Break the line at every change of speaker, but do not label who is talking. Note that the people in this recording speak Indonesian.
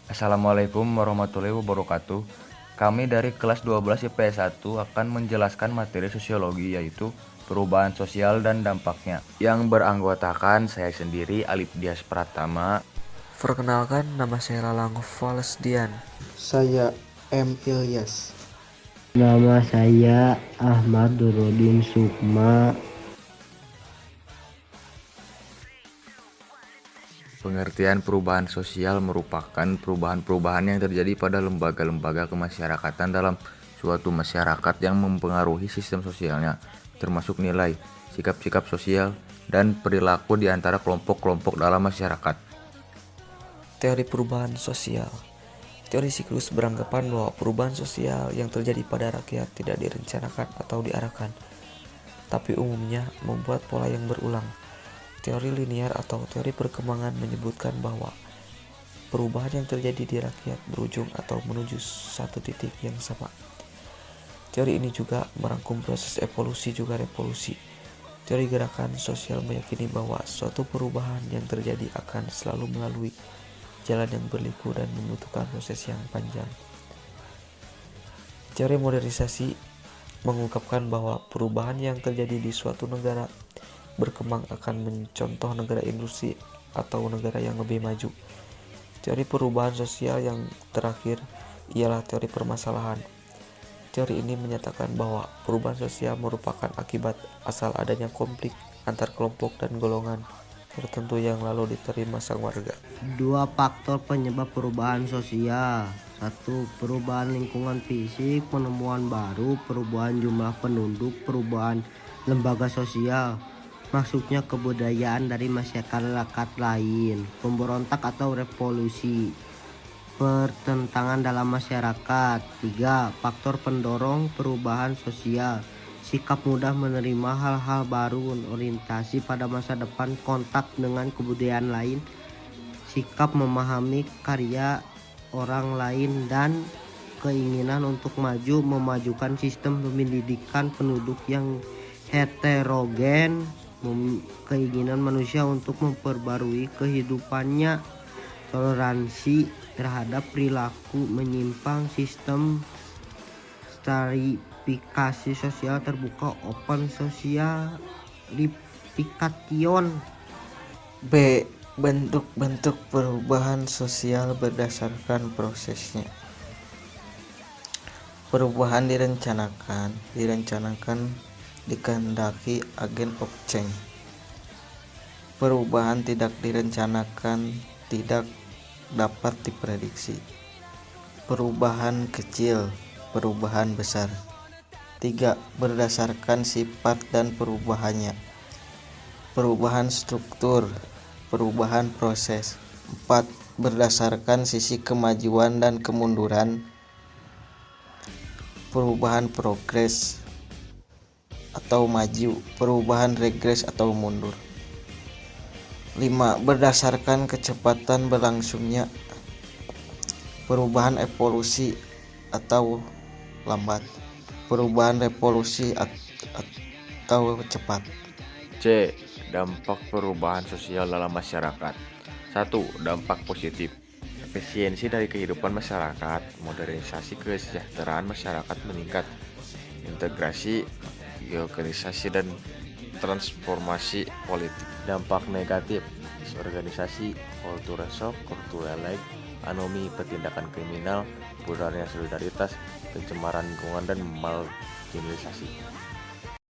Assalamualaikum warahmatullahi wabarakatuh. Kami dari kelas 12 IPS 1 akan menjelaskan materi sosiologi yaitu perubahan sosial dan dampaknya. Yang beranggotakan saya sendiri Alif Dias Pratama.
Perkenalkan, nama saya Lalang Falesdian.
Saya M. Ilyas.
Nama saya Ahmad Nurudin Sukma.
Pengertian perubahan sosial merupakan perubahan-perubahan yang terjadi pada lembaga-lembaga kemasyarakatan dalam suatu masyarakat yang mempengaruhi sistem sosialnya, termasuk nilai, sikap-sikap sosial, dan perilaku di antara kelompok-kelompok dalam masyarakat.
Teori perubahan sosial. Teori siklus beranggapan bahwa perubahan sosial yang terjadi pada rakyat tidak direncanakan atau diarahkan, tapi umumnya membuat pola yang berulang. Teori linear atau teori perkembangan menyebutkan bahwa perubahan yang terjadi di rakyat berujung atau menuju satu titik yang sama. Teori ini juga merangkum proses evolusi juga revolusi. Teori gerakan sosial meyakini bahwa suatu perubahan yang terjadi akan selalu melalui jalan yang berliku dan membutuhkan proses yang panjang. Teori modernisasi mengungkapkan bahwa perubahan yang terjadi di suatu negara berkembang akan mencontoh negara industri atau negara yang lebih maju. Teori perubahan sosial yang terakhir ialah teori permasalahan. Teori ini menyatakan bahwa perubahan sosial merupakan akibat asal adanya konflik antar kelompok dan golongan tertentu yang lalu diterima sang warga.
Dua faktor penyebab perubahan sosial. Satu, perubahan lingkungan fisik, penemuan baru, perubahan jumlah penduduk, perubahan lembaga sosial. Maksudnya kebudayaan dari masyarakat lain, pemberontak atau revolusi, pertentangan dalam masyarakat. 3. Faktor pendorong perubahan sosial, sikap mudah menerima hal-hal baru, orientasi pada masa depan, kontak dengan kebudayaan lain, sikap memahami karya orang lain, dan keinginan untuk maju, memajukan sistem pendidikan penduduk yang heterogen, keinginan manusia untuk memperbarui kehidupannya, toleransi terhadap perilaku menyimpang, sistem stratifikasi sosial terbuka, open socialification.
B. Bentuk-bentuk perubahan sosial berdasarkan prosesnya. Perubahan direncanakan dikehendaki agen of change. Perubahan tidak direncanakan tidak dapat diprediksi. Perubahan kecil, perubahan besar. 3. Berdasarkan sifat dan perubahannya. Perubahan struktur, perubahan proses. 4. Berdasarkan sisi kemajuan dan kemunduran. Perubahan progres atau maju, perubahan regres atau mundur. 5. Berdasarkan kecepatan berlangsungnya. Perubahan evolusi atau lambat, perubahan revolusi atau cepat.
C. Dampak perubahan sosial dalam masyarakat. 1. Dampak positif. Efisiensi dari kehidupan masyarakat, modernisasi kesejahteraan masyarakat meningkat, integrasi, geokrisasi dan transformasi politik. Dampak negatif, disorganisasi, kultur shock, kultur elek, anomi, pertindakan kriminal, pudarnya solidaritas, pencemaran lingkungan dan marginalisasi.